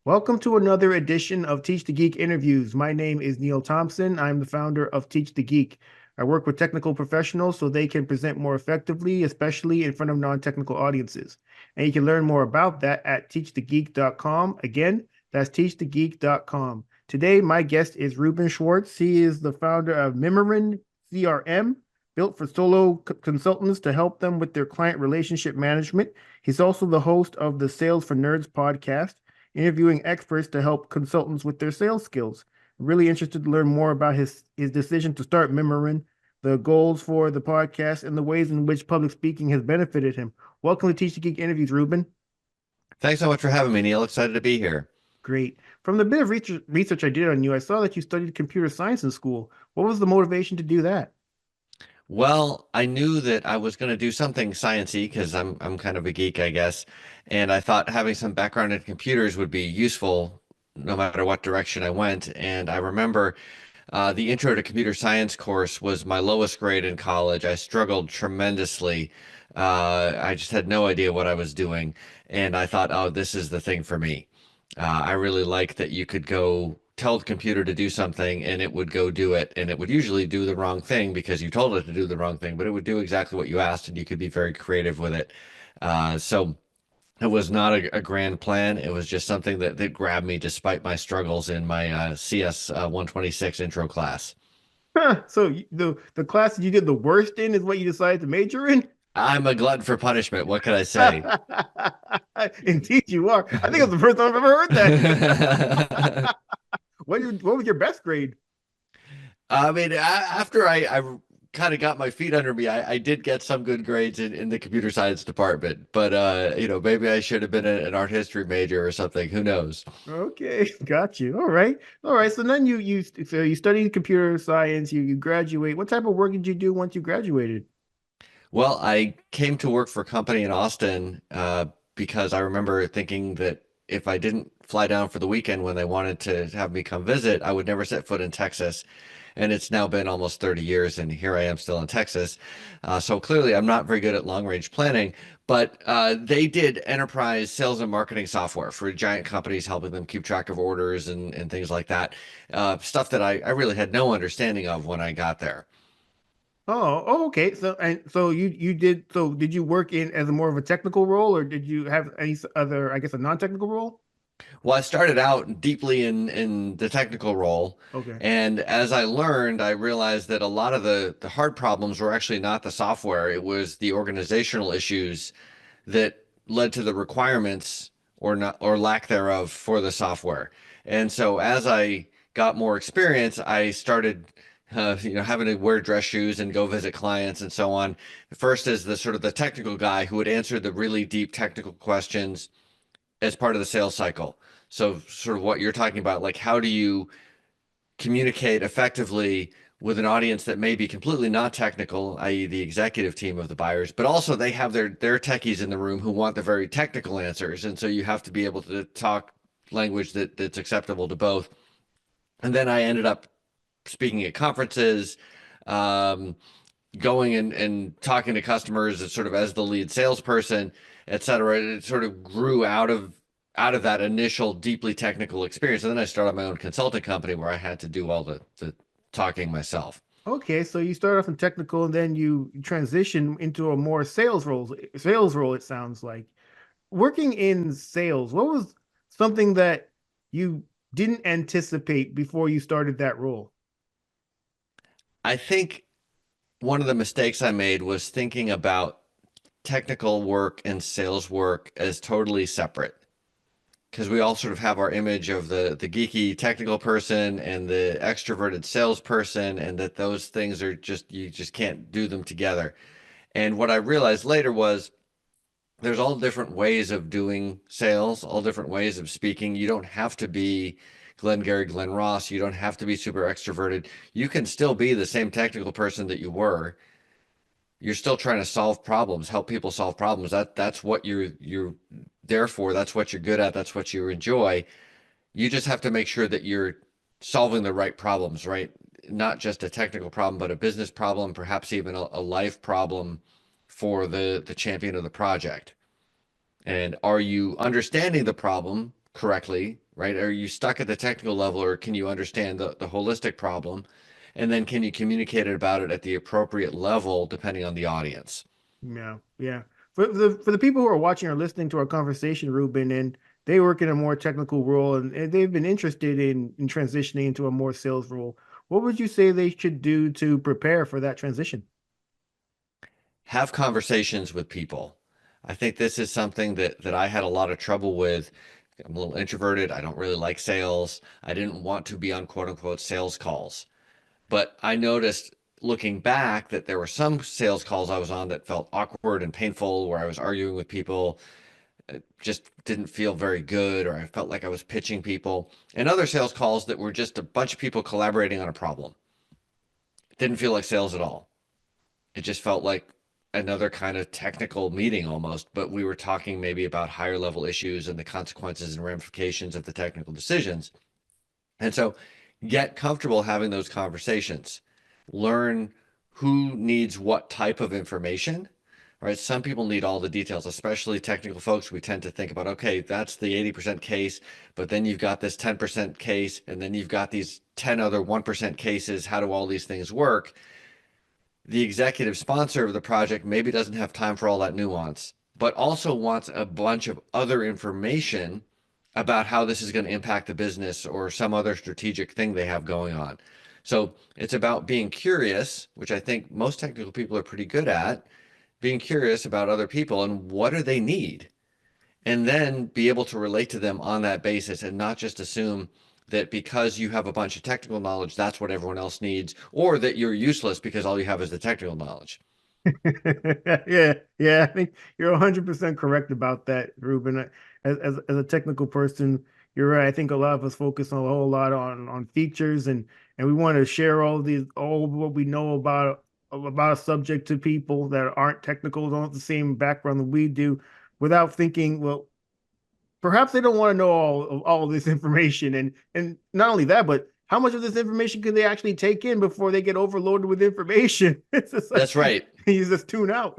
Welcome to another edition of Teach the Geek interviews. My name is Neil Thompson. I'm the founder of Teach the Geek. I work with technical professionals so they can present more effectively, especially in front of non-technical audiences. And you can learn more about that at teachthegeek.com. Again, that's teachthegeek.com. Today, my guest is Reuben Swartz. He is the founder of Mimiran CRM, built for solo consultants to help them with their client relationship management. He's also the host of the Sales for Nerds podcast, interviewing experts to help consultants with their sales skills. Really interested to learn more about his decision to start Mimiran, the goals for the podcast, and the ways in which public speaking has benefited him. Welcome to Teach the Geek interviews, Reuben. Thanks so much for having me, Neil. Excited to be here. Great. From the bit of research I did on you, I saw that you studied computer science in school. What was the motivation to do that? Well, I knew that I was going to do something sciencey because I'm kind of a geek, I guess, and I thought having some background in computers would be useful no matter what direction I went. And I remember the Intro to Computer Science course was my lowest grade in college. I struggled tremendously. I just had no idea what I was doing, and I thought, oh, this is the thing for me. I really like that you could go tell the computer to do something and it would go do it. And it would usually do the wrong thing because you told it to do the wrong thing, but it would do exactly what you asked and you could be very creative with it. So it was not a grand plan. It was just something that grabbed me despite my struggles in my CS 126 intro class. So the class that you did the worst in is what you decided to major in? I'm a glutton for punishment. What can I say? Indeed, you are. I think it's the first time I've ever heard that. What was your best grade? I mean, after I kind of got my feet under me, I did get some good grades in the computer science department. But maybe I should have been an art history major or something. Who knows? Okay, got you. All right. So then you studied computer science. You graduate. What type of work did you do once you graduated? Well, I came to work for a company in Austin because I remember thinking that if I didn't fly down for the weekend when they wanted to have me come visit, I would never set foot in Texas. And it's now been almost 30 years, and here I am still in Texas. So clearly, I'm not very good at long range planning, but they did enterprise sales and marketing software for giant companies, helping them keep track of orders and things like that. Stuff that I really had no understanding of when I got there. Okay. So did you work in as a more of a technical role, or did you have any other, I guess, a non-technical role? Well, I started out deeply in the technical role, Okay. and as I learned, I realized that a lot of the hard problems were actually not the software. It was the organizational issues that led to the requirements or not or lack thereof for the software. And so as I got more experience, I started having to wear dress shoes and go visit clients and so on. First as the sort of the technical guy who would answer the really deep technical questions as part of the sales cycle. So sort of what you're talking about, like how do you communicate effectively with an audience that may be completely not technical, i.e. the executive team of the buyers, but also they have their techies in the room who want the very technical answers. And so you have to be able to talk language that's acceptable to both. And then I ended up speaking at conferences, um, going and talking to customers as sort of as the lead salesperson, et cetera. It sort of grew out of that initial deeply technical experience. And then I started my own consulting company where I had to do all the talking myself. Okay, so you start off in technical and then you transition into a more sales role, it sounds like. Working in sales, what was something that you didn't anticipate before you started that role? I think one of the mistakes I made was thinking about technical work and sales work as totally separate, because we all sort of have our image of the geeky technical person and the extroverted salesperson, and that those things are just you just can't do them together. And what I realized later was there's all different ways of doing sales, all different ways of speaking. You don't have to be Glengarry Glen Ross. You don't have to be super extroverted. You can still be the same technical person that you were. You're still trying to solve problems, help people solve problems. That's what you're there for. That's what you're good at. That's what you enjoy. You just have to make sure that you're solving the right problems, right? Not just a technical problem, but a business problem, perhaps even a life problem for the champion of the project. And are you understanding the problem correctly? right? Are you stuck at the technical level, or can you understand the holistic problem? And then can you communicate about it at the appropriate level depending on the audience? Yeah, yeah. For the people who are watching or listening to our conversation, Ruben, and they work in a more technical role and they've been interested in transitioning into a more sales role, what would you say they should do to prepare for that transition? Have conversations with people. I think this is something that I had a lot of trouble with. I'm a little introverted. I don't really like sales. I didn't want to be on quote unquote sales calls. But I noticed looking back that there were some sales calls I was on that felt awkward and painful, where I was arguing with people. It just didn't feel very good, or I felt like I was pitching people. And other sales calls that were just a bunch of people collaborating on a problem. It didn't feel like sales at all. It just felt like another kind of technical meeting almost, but we were talking maybe about higher level issues and the consequences and ramifications of the technical decisions. And so get comfortable having those conversations. Learn who needs what type of information, right? Some people need all the details, especially technical folks. We tend to think about, okay, that's the 80% case, but then you've got this 10% case, and then you've got these 10 other 1% cases. How do all these things work? The executive sponsor of the project maybe doesn't have time for all that nuance, but also wants a bunch of other information about how this is going to impact the business or some other strategic thing they have going on. So it's about being curious, which I think most technical people are pretty good at, being curious about other people and what do they need, and then be able to relate to them on that basis and not just assume that because you have a bunch of technical knowledge, that's what everyone else needs, or that you're useless because all you have is the technical knowledge. Yeah, yeah, I think you're 100% correct about that, Ruben. As a technical person, you're right. I think a lot of us focus on a whole lot on features and we want to share all what we know about a subject to people that aren't technical, don't have the same background that we do, without thinking, well, perhaps they don't want to know all of this information, and not only that, but how much of this information can they actually take in before they get overloaded with information? It's just like That's right. you just tune out.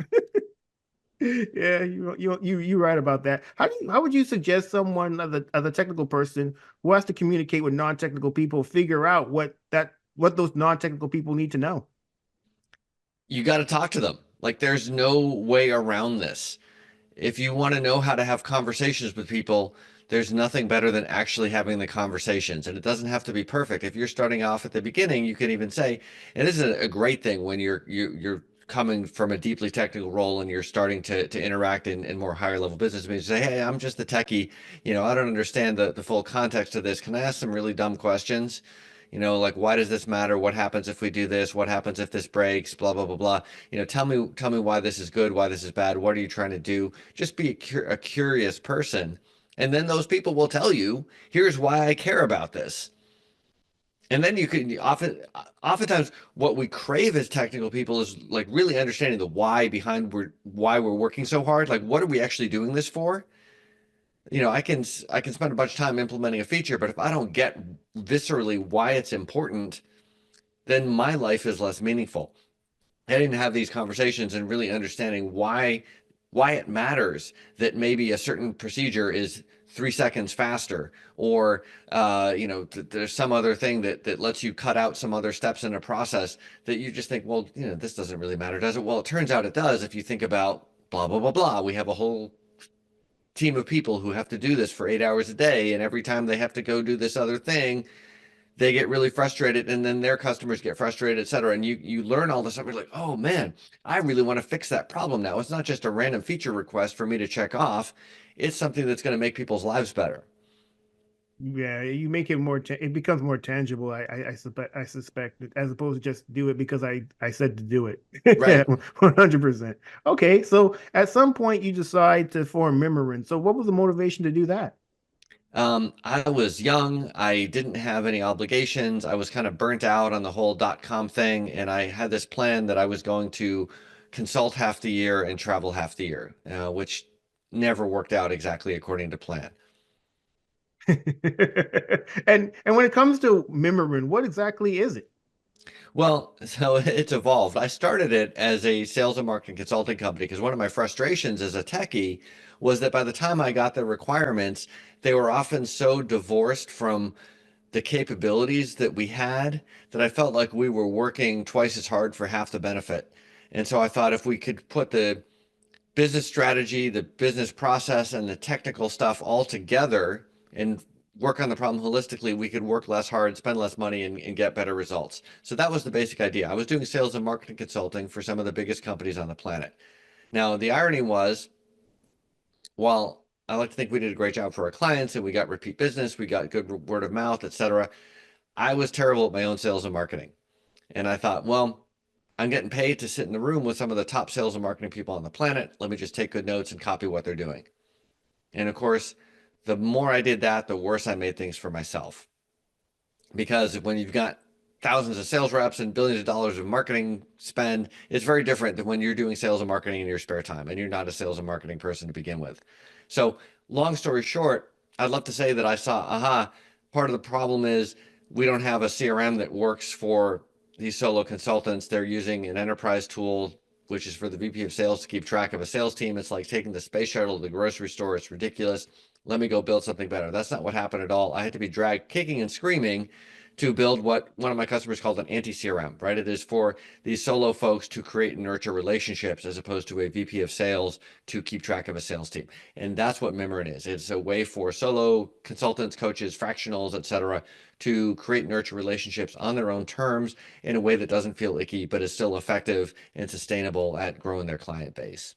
Yeah, you right about that. How would you suggest someone as a technical person who has to communicate with non-technical people figure out what those non-technical people need to know? You got to talk to them. Like there's no way around this. If you want to know how to have conversations with people, there's nothing better than actually having the conversations. And it doesn't have to be perfect. If you're starting off at the beginning, you can even say, and this is a great thing when you're coming from a deeply technical role and you're starting to interact in more higher level business meetings. Say, hey, I'm just the techie. I don't understand the full context of this. Can I ask some really dumb questions? Like why does this matter? What happens if we do this? What happens if this breaks? Blah blah blah blah. Tell me why this is good, why this is bad. What are you trying to do? Just be a curious person, and then those people will tell you, here's why I care about this. And then you can oftentimes what we crave as technical people is like really understanding the why behind why we're working so hard. Like what are we actually doing this for? I can spend a bunch of time implementing a feature, but if I don't get viscerally why it's important, then my life is less meaningful. I didn't have these conversations and really understanding why it matters that maybe a certain procedure is 3 seconds faster, or there's some other thing that lets you cut out some other steps in a process that you just think, well, this doesn't really matter, does it? Well, it turns out it does if you think about blah blah blah blah. We have a whole team of people who have to do this for 8 hours a day, and every time they have to go do this other thing, they get really frustrated, and then their customers get frustrated, et cetera. And you learn all this stuff. You're like, oh man, I really want to fix that problem now. It's not just a random feature request for me to check off. It's something that's going to make people's lives better. Yeah, you make it it becomes more tangible. I suspect, as opposed to just do it because I said to do it. Yeah, Right. 100%. Okay, so at some point you decide to form Mimiran. So what was the motivation to do that? I was young. I didn't have any obligations. I was kind of burnt out on the whole .com thing, and I had this plan that I was going to consult half the year and travel half the year, which never worked out exactly according to plan. And when it comes to Mimiran, what exactly is it? Well, so it's evolved. I started it as a sales and marketing consulting company because one of my frustrations as a techie was that by the time I got the requirements, they were often so divorced from the capabilities that we had that I felt like we were working twice as hard for half the benefit. And so I thought if we could put the business strategy, the business process, and the technical stuff all together and work on the problem holistically, we could work less hard, spend less money, and get better results. So that was the basic idea. I was doing sales and marketing consulting for some of the biggest companies on the planet. Now, the irony was, while I like to think we did a great job for our clients and we got repeat business, we got good word of mouth, etc. I was terrible at my own sales and marketing. And I thought, well, I'm getting paid to sit in the room with some of the top sales and marketing people on the planet. Let me just take good notes and copy what they're doing. And of course, the more I did that, the worse I made things for myself. Because when you've got thousands of sales reps and billions of dollars of marketing spend, it's very different than when you're doing sales and marketing in your spare time and you're not a sales and marketing person to begin with. So, long story short, I'd love to say that I saw, part of the problem is we don't have a CRM that works for these solo consultants. They're using an enterprise tool, which is for the VP of sales to keep track of a sales team. It's like taking the space shuttle to the grocery store. It's ridiculous. Let me go build something better. That's not what happened at all. I had to be dragged kicking and screaming to build what one of my customers called an anti-CRM, right? It is for these solo folks to create and nurture relationships as opposed to a VP of sales to keep track of a sales team. And that's what Mimiran is. It's a way for solo consultants, coaches, fractionals, etc., to create and nurture relationships on their own terms in a way that doesn't feel icky, but is still effective and sustainable at growing their client base.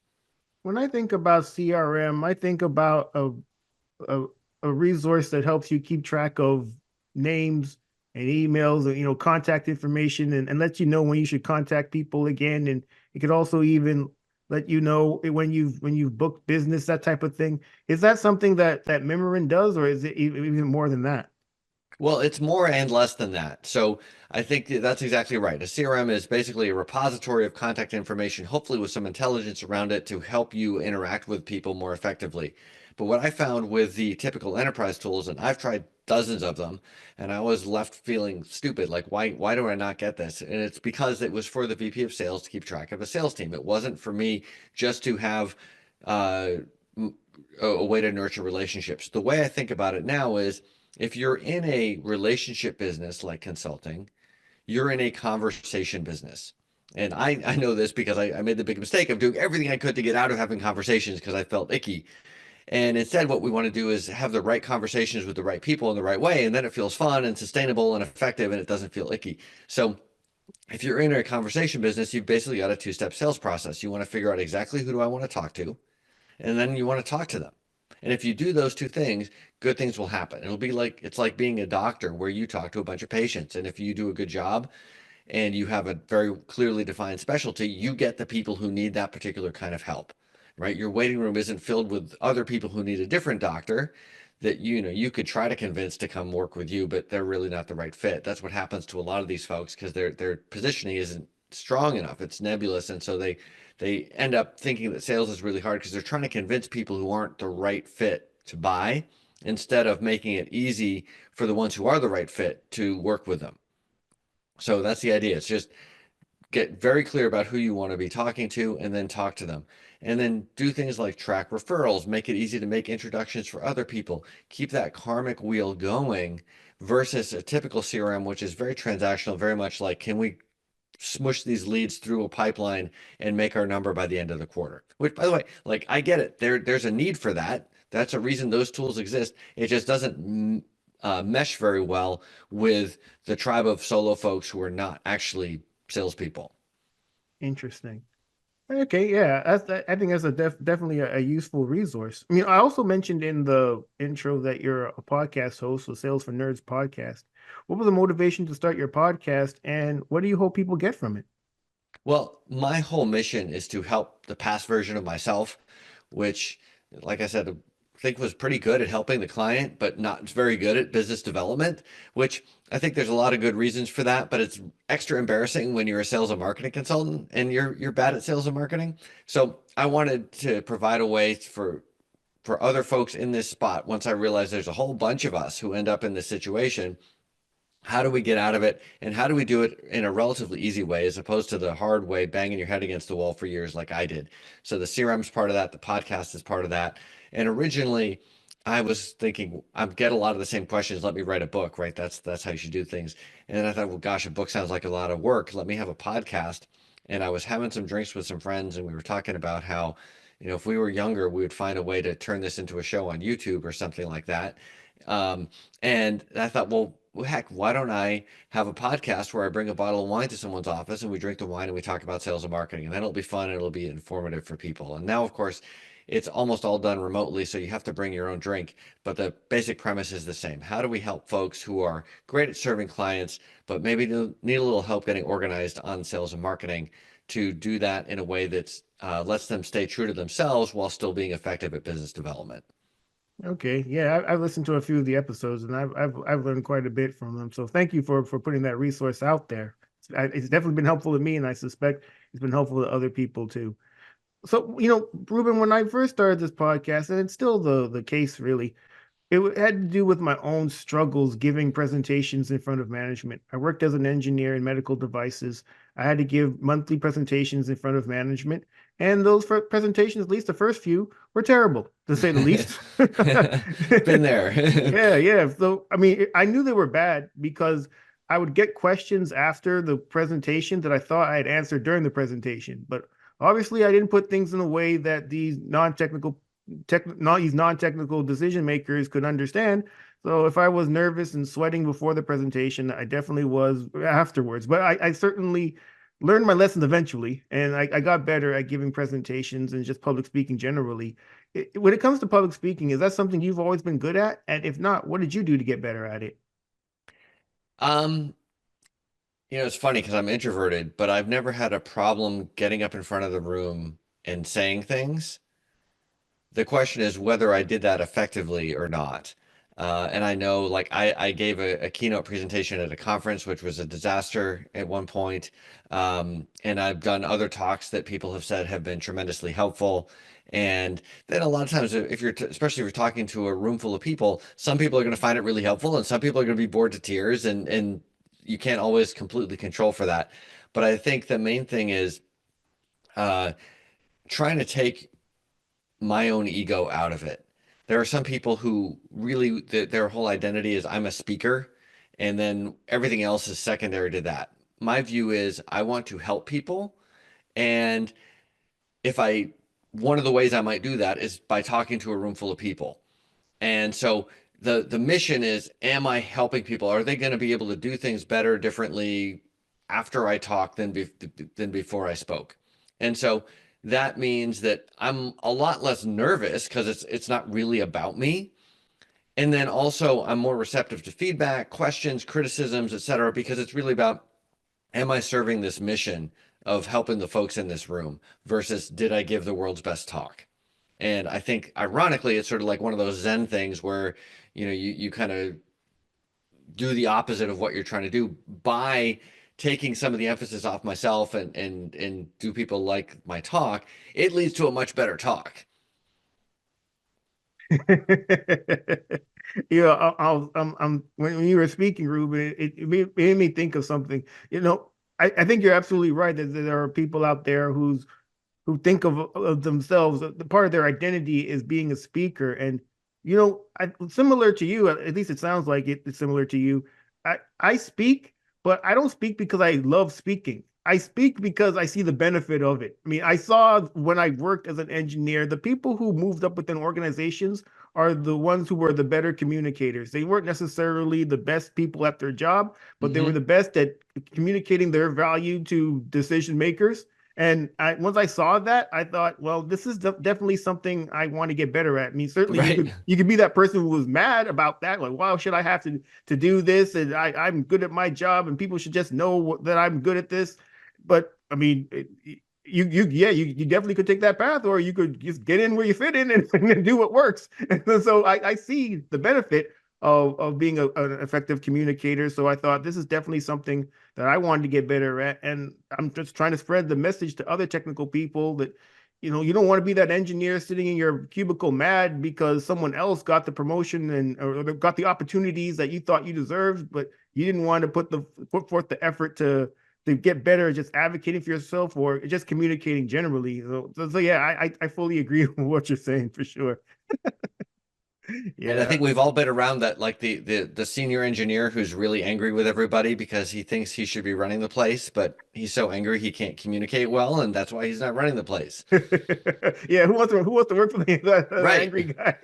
When I think about CRM, I think about a, a resource that helps you keep track of names and emails, and contact information, and let you know when you should contact people again. And it could also even let you know when you've booked business, that type of thing. Is that something that Mimiran does, or is it even more than that? Well, it's more and less than that. So I think that's exactly right. A CRM is basically a repository of contact information, hopefully with some intelligence around it to help you interact with people more effectively. But what I found with the typical enterprise tools, and I've tried dozens of them, and I was left feeling stupid, like why do I not get this? And it's because it was for the VP of sales to keep track of a sales team. It wasn't for me just to have uh, a way to nurture relationships. The way I think about it now is if you're in a relationship business like consulting, you're in a conversation business. And I know this because I made the big mistake of doing everything I could to get out of having conversations because I felt icky. And instead, what we want to do is have the right conversations with the right people in the right way. And then it feels fun and sustainable and effective and it doesn't feel icky. So if you're in a conversation business, you've basically got a two-step sales process. You want to figure out exactly who do I want to talk to, and then you want to talk to them. And if you do those two things, good things will happen. It'll be like it's like being a doctor where you talk to a bunch of patients. And if you do a good job and you have a very clearly defined specialty, you get the people who need that particular kind of help, right? Your waiting room isn't filled with other people who need a different doctor that you could try to convince to come work with you, but they're really not the right fit. That's what happens to a lot of these folks because their positioning isn't strong enough. It's nebulous, and so they end up thinking that sales is really hard because they're trying to convince people who aren't the right fit to buy instead of making it easy for the ones who are the right fit to work with them. So that's the idea. It's just get very clear about who you want to be talking to and then talk to them. And then do things like track referrals, make it easy to make introductions for other people, keep that karmic wheel going versus a typical CRM, which is very transactional, very much like, can we smush these leads through a pipeline and make our number by the end of the quarter? Which, by the way, like I get it. There's a need for that. That's a reason those tools exist. It just doesn't mesh very well with the tribe of solo folks who are not actually salespeople. Interesting. Okay, yeah, I think that's definitely a useful resource. I mean, I also mentioned in the intro that you're a podcast host with Sales for Nerds podcast. What was the motivation to start your podcast, and what do you hope people get from it? Well, my whole mission is to help the past version of myself, which, like I said, I think was pretty good at helping the client, but not very good at business development, which I think there's a lot of good reasons for that, but it's extra embarrassing when you're a sales and marketing consultant and you're bad at sales and marketing. So I wanted to provide a way for other folks in this spot once I realized there's a whole bunch of us who end up in this situation How do we get out of it? And how do we do it in a relatively easy way as opposed to the hard way, banging your head against the wall for years like I did? So the CRM is part of that. The podcast is part of that. And originally, I was thinking I get a lot of the same questions. Let me write a book, right? That's how you should do things. And then I thought, well, gosh, a book sounds like a lot of work. Let me have a podcast. And I was having some drinks with some friends, and we were talking about how, if we were younger, we would find a way to turn this into a show on YouTube or something like that. Um, and I thought, well, heck, why don't I have a podcast where I bring a bottle of wine to someone's office and we drink the wine and we talk about sales and marketing, and then it'll be fun and it'll be informative for people. And now, of course, it's almost all done remotely, so you have to bring your own drink, but the basic premise is the same. How do we help folks who are great at serving clients, but maybe need a little help getting organized on sales and marketing to do that in a way that lets them stay true to themselves while still being effective at business development? Okay, yeah, I've listened to a few of the episodes, and I've learned quite a bit from them. So thank you for putting that resource out there. It's definitely been helpful to me, and I suspect it's been helpful to other people too. So, Ruben, when I first started this podcast, and it's still the case really, had to do with my own struggles giving presentations in front of management. I worked as an engineer in medical devices. I had to give monthly presentations in front of management, and those presentations, at least the first few, were terrible, to say the least. Been there. Yeah, yeah. So, I mean, I knew they were bad because I would get questions after the presentation that I thought I had answered during the presentation. But obviously, I didn't put things in a way that these non-technical decision makers could understand. So if I was nervous and sweating before the presentation, I definitely was afterwards. But I certainly learned my lessons eventually, and I got better at giving presentations and just public speaking generally. When it comes to public speaking, is that something you've always been good at? And if not, what did you do to get better at it? Um, it's funny because I'm introverted, but I've never had a problem getting up in front of the room and saying things. The question is whether I did that effectively or not. And I know, like, I gave a keynote presentation at a conference, which was a disaster at one point. And I've done other talks that people have said have been tremendously helpful. And then a lot of times, if especially if you're talking to a room full of people, some people are going to find it really helpful, and some people are going to be bored to tears, and you can't always completely control for that. But I think the main thing is uh, trying to take my own ego out of it. There are some people who really their whole identity is I'm a speaker, and then everything else is secondary to that. My view is I want to help people, and if I one of the ways I might do that is by talking to a room full of people. And so the mission is, am I helping people? Are they going to be able to do things better, differently after I talk than before I spoke? And so that means that I'm a lot less nervous because it's not really about me. And then also I'm more receptive to feedback, questions, criticisms, etc., because it's really about, am I serving this mission of helping the folks in this room versus did I give the world's best talk? And I think ironically, it's sort of like one of those Zen things where, you kind of do the opposite of what you're trying to do by taking some of the emphasis off myself and do people like my talk, it leads to a much better talk. When you were speaking, Ruben, it made me think of something. I think you're absolutely right that there are people out there who think of themselves, the part of their identity is being a speaker. And, similar to you, at least it sounds like it's similar to you. I speak, but I don't speak because I love speaking. I speak because I see the benefit of it. I mean, I saw when I worked as an engineer, the people who moved up within organizations are the ones who were the better communicators. They weren't necessarily the best people at their job, but they were Mm-hmm. the best at communicating their value to decision makers. And once I saw that, I thought, well, this is definitely something I want to get better at. I mean, certainly you Right. could you could be that person who was mad about that, like, wow, should I have to do this? And I'm good at my job, and people should just know that I'm good at this. But I mean, you definitely could take that path, or you could just get in where you fit in and do what works. And so I see the benefit of being an effective communicator. So I thought this is definitely something that I wanted to get better at. And I'm just trying to spread the message to other technical people that, you don't want to be that engineer sitting in your cubicle mad because someone else got the promotion or got the opportunities that you thought you deserved, but you didn't want to put forth the effort to get better at just advocating for yourself or just communicating generally. So yeah, I fully agree with what you're saying for sure. And I Yeah. think we've all been around that, like the senior engineer who's really angry with everybody because he thinks he should be running the place, but he's so angry he can't communicate well, and that's why he's not running the place. Yeah, who wants to work for the Right. angry guy?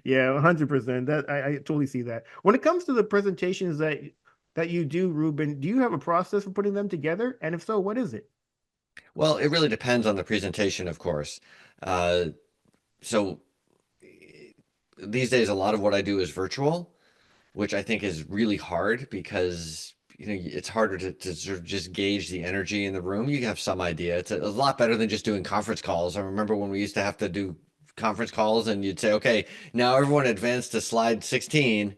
Yeah, 100%. That I totally see that. When it comes to the presentations that you do, Ruben, do you have a process for putting them together? And if so, what is it? Well, it really depends on the presentation, of course. Uh, so these days, a lot of what I do is virtual, which I think is really hard because it's harder to sort of just gauge the energy in the room. You have some idea. It's a lot better than just doing conference calls. I remember when we used to have to do conference calls and you'd say, okay, now everyone advance to slide 16.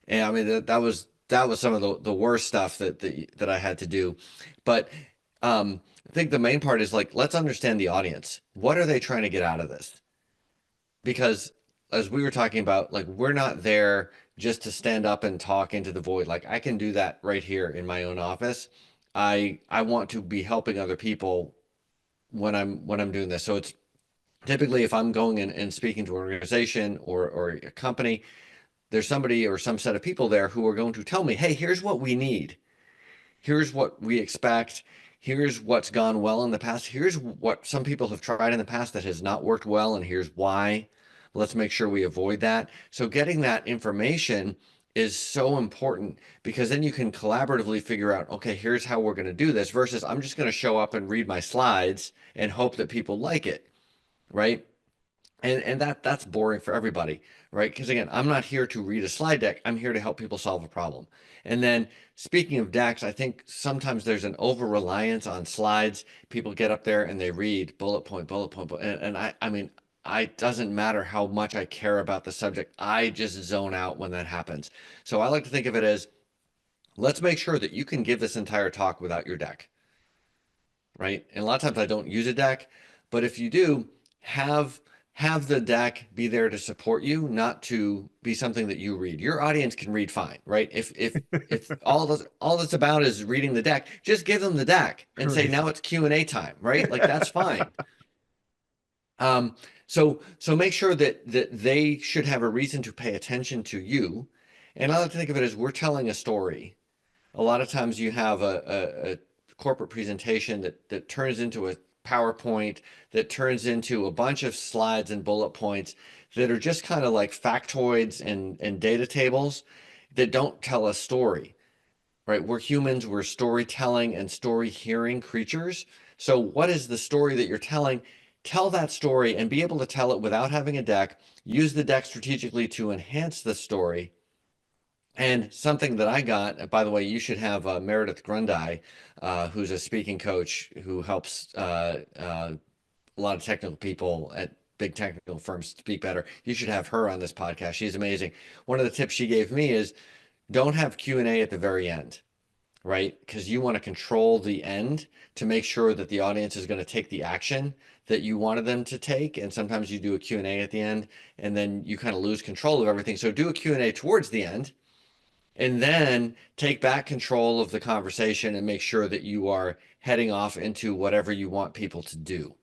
And I mean that was some of the worst stuff that I had to do. But I think the main part is like, let's understand the audience. What are they trying to get out of this? Because as we were talking about, like, we're not there just to stand up and talk into the void. Like, I can do that right here in my own office. I want to be helping other people when I'm doing this. So it's typically if I'm going in and speaking to an organization or a company, there's somebody or some set of people there who are going to tell me, hey, here's what we need. Here's what we expect. Here's what's gone well in the past. Here's what some people have tried in the past that has not worked well, and here's why. Let's make sure we avoid that. So, getting that information is so important because then you can collaboratively figure out, okay, here's how we're going to do this versus I'm just going to show up and read my slides and hope that people like it, right? And that's boring for everybody, right? Because again, I'm not here to read a slide deck. I'm here to help people solve a problem. And then speaking of decks, I think sometimes there's an over reliance on slides. People get up there and they read bullet point, and I mean, it doesn't matter how much I care about the subject. I just zone out when that happens. So I like to think of it as, let's make sure that you can give this entire talk without your deck, right? And a lot of times I don't use a deck, but if you do, have have the deck be there to support you, not to be something that you read. Your audience can read fine, right? If all that's about is reading the deck, just give them the deck and say Right. now it's Q&A time, right? Like that's fine. Um, so make sure that they should have a reason to pay attention to you. And I like to think of it as we're telling a story. A lot of times you have a corporate presentation that turns into a PowerPoint that turns into a bunch of slides and bullet points that are just kind of like factoids and data tables that don't tell a story, right? We're humans, we're storytelling and story hearing creatures. So what is the story that you're telling? Tell that story and be able to tell it without having a deck. Use the deck strategically to enhance the story. And something that I got, by the way, you should have Meredith Grundy, who's a speaking coach who helps a lot of technical people at big technical firms speak better. You should have her on this podcast. She's amazing. One of the tips she gave me is don't have Q&A at the very end, right? Because you want to control the end to make sure that the audience is going to take the action that you wanted them to take. And sometimes you do a Q&A at the end and then you kind of lose control of everything. So do a Q&A towards the end and then take back control of the conversation and make sure that you are heading off into whatever you want people to do.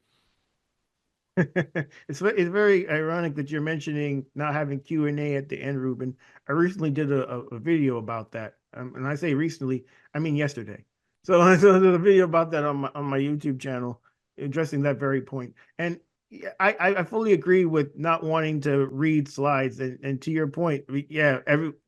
It's very ironic that you're mentioning not having Q&A at the end, Ruben. I recently did a video about that. And I say recently, I mean yesterday. So, so there's a video about that on my YouTube channel addressing that very point. And yeah, I fully agree with not wanting to read slides. And to your point, yeah,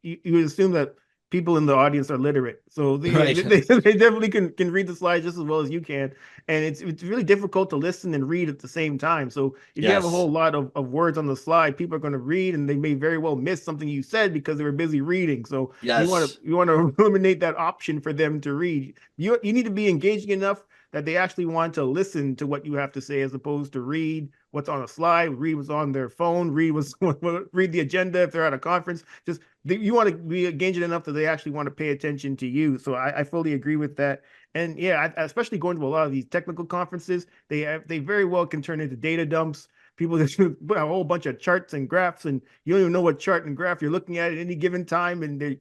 you would assume that people in the audience are literate. So Right. they definitely can read the slides just as well as you can. And it's really difficult to listen and read at the same time. So if you have a Yes. whole lot of words on the slide, people are going to read and they may very well miss something you said because they were busy reading. So Yes. you want to eliminate that option for them to read. You need to be engaging enough that they actually want to listen to what you have to say as opposed to read what's on a slide, read what's on their phone, read the agenda if they're at a conference. Just you want to be engaging enough that they actually want to pay attention to you. So I fully agree with that. And yeah, especially going to a lot of these technical conferences, they very well can turn into data dumps. people just put a whole bunch of charts and graphs, and you don't even know what chart and graph you're looking at any given time. And they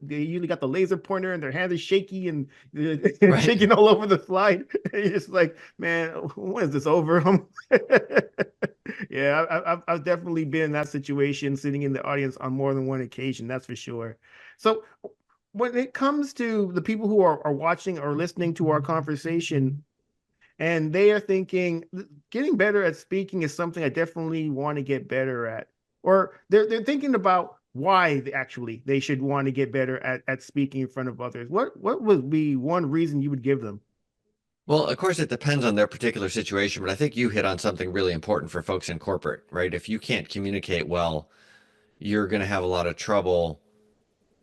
usually got the laser pointer, and their hand is shaky and Right. shaking all over the slide. It's like, man, when is this over? Yeah, I've definitely been in that situation, sitting in the audience on more than one occasion. That's for sure. So when it comes to the people who are watching or listening to our conversation, and they are thinking getting better at speaking is something I definitely want to get better at, or they're thinking about why they should want to get better at speaking in front of others. What would be one reason you would give them? Well, of course, it depends on their particular situation, but I think you hit on something really important for folks in corporate, right? If you can't communicate well, you're going to have a lot of trouble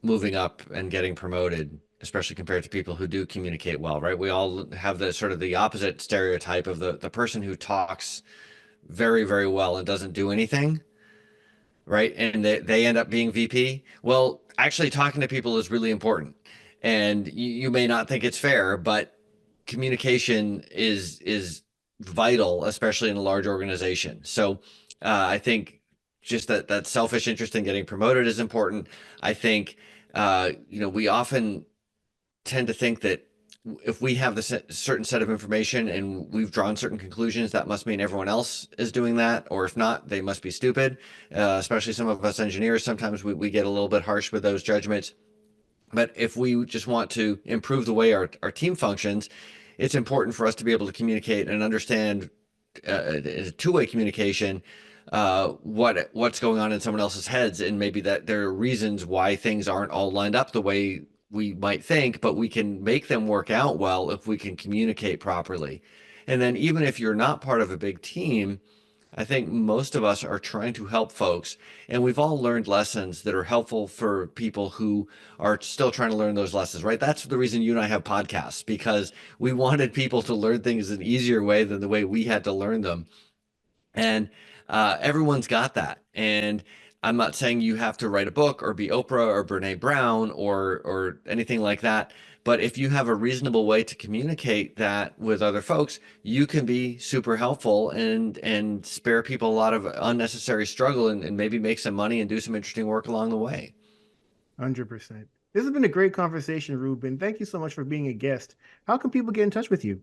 moving up and getting promoted, especially compared to people who do communicate well, right? We all have the sort of the opposite stereotype of the person who talks very, very well and doesn't do anything, right? And they end up being VP. Well, actually talking to people is really important. And you may not think it's fair, but communication is vital, especially in a large organization. So I think just that selfish interest in getting promoted is important. I think we often tend to think that if we have the certain set of information and we've drawn certain conclusions, that must mean everyone else is doing that, or if not, they must be stupid. Especially some of us engineers, sometimes we get a little bit harsh with those judgments. But if we just want to improve the way our team functions, it's important for us to be able to communicate and understand two-way communication, what's going on in someone else's heads, and maybe that there are reasons why things aren't all lined up the way we might think, but we can make them work out well if we can communicate properly. And then even if you're not part of a big team, I think most of us are trying to help folks, and we've all learned lessons that are helpful for people who are still trying to learn those lessons, right? That's the reason you and I have podcasts, because we wanted people to learn things an easier way than the way we had to learn them. And everyone's got that. And I'm not saying you have to write a book or be Oprah or Brene Brown or anything like that. But if you have a reasonable way to communicate that with other folks, you can be super helpful and spare people a lot of unnecessary struggle and maybe make some money and do some interesting work along the way. 100%. This has been a great conversation, Ruben. Thank you so much for being a guest. How can people get in touch with you?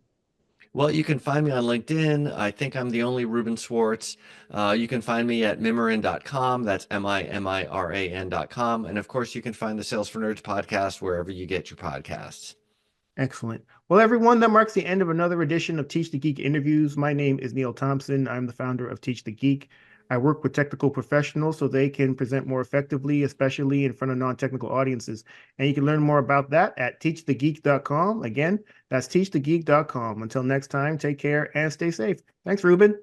Well, you can find me on LinkedIn. I think I'm the only Reuben Swartz. You can find me at Mimiran.com. That's Mimiran.com. And of course, you can find the Sales for Nerds podcast wherever you get your podcasts. Excellent. Well, everyone, that marks the end of another edition of Teach the Geek interviews. My name is Neil Thompson. I'm the founder of Teach the Geek. I work with technical professionals so they can present more effectively, especially in front of non-technical audiences. And you can learn more about that at teachthegeek.com. Again, that's teachthegeek.com. Until next time, take care and stay safe. Thanks, Ruben.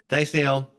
Thanks, Neil.